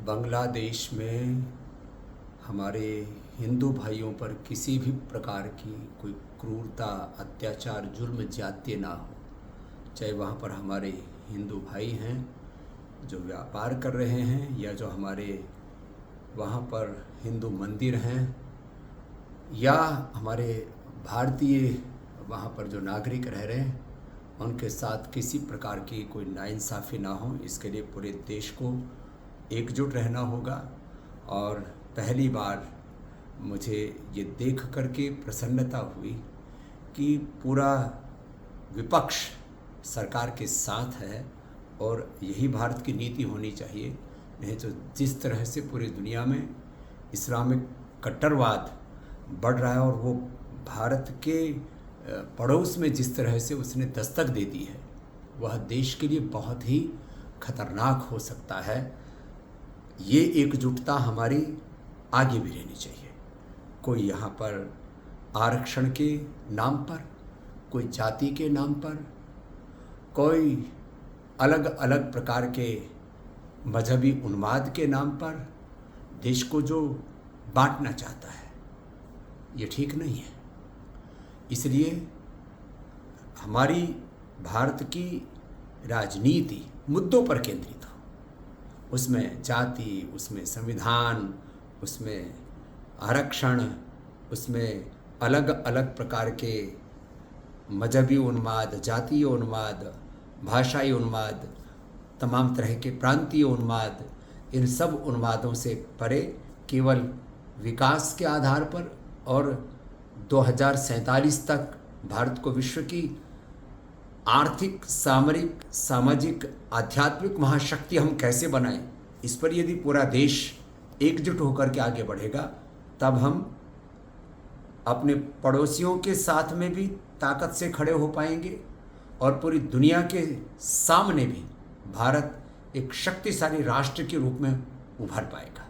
बांग्लादेश में हमारे हिंदू भाइयों पर किसी भी प्रकार की कोई क्रूरता, अत्याचार, जुल्म, ज़्यादती ना हो। चाहे वहाँ पर हमारे हिंदू भाई हैं जो व्यापार कर रहे हैं, या जो हमारे वहाँ पर हिंदू मंदिर हैं, या हमारे भारतीय वहाँ पर जो नागरिक रह रहे हैं, उनके साथ किसी प्रकार की कोई नाइंसाफ़ी ना हो। इसके लिए पूरे देश को एकजुट रहना होगा। और पहली बार मुझे ये देख करके प्रसन्नता हुई कि पूरा विपक्ष सरकार के साथ है, और यही भारत की नीति होनी चाहिए। नहीं तो जिस तरह से पूरी दुनिया में इस्लामिक कट्टरवाद बढ़ रहा है, और वो भारत के पड़ोस में जिस तरह से उसने दस्तक दे दी है, वह देश के लिए बहुत ही खतरनाक हो सकता है। ये एकजुटता हमारी आगे भी रहनी चाहिए। कोई यहाँ पर आरक्षण के नाम पर, कोई जाति के नाम पर, कोई अलग अलग प्रकार के मजहबी उन्माद के नाम पर देश को जो बांटना चाहता है, ये ठीक नहीं है। इसलिए हमारी भारत की राजनीति मुद्दों पर केंद्रित हो, उसमें जाति, उसमें संविधान, उसमें आरक्षण, उसमें अलग अलग प्रकार के मजहबी उन्माद, जातीय उन्माद, भाषाई उन्माद, तमाम तरह के प्रांतीय उन्माद, इन सब उन्मादों से परे केवल विकास के आधार पर, और 2047 तक भारत को विश्व की आर्थिक, सामरिक, सामाजिक, आध्यात्मिक महाशक्ति हम कैसे बनाएं, इस पर यदि पूरा देश एकजुट होकर के आगे बढ़ेगा, तब हम अपने पड़ोसियों के साथ में भी ताकत से खड़े हो पाएंगे, और पूरी दुनिया के सामने भी भारत एक शक्तिशाली राष्ट्र के रूप में उभर पाएगा।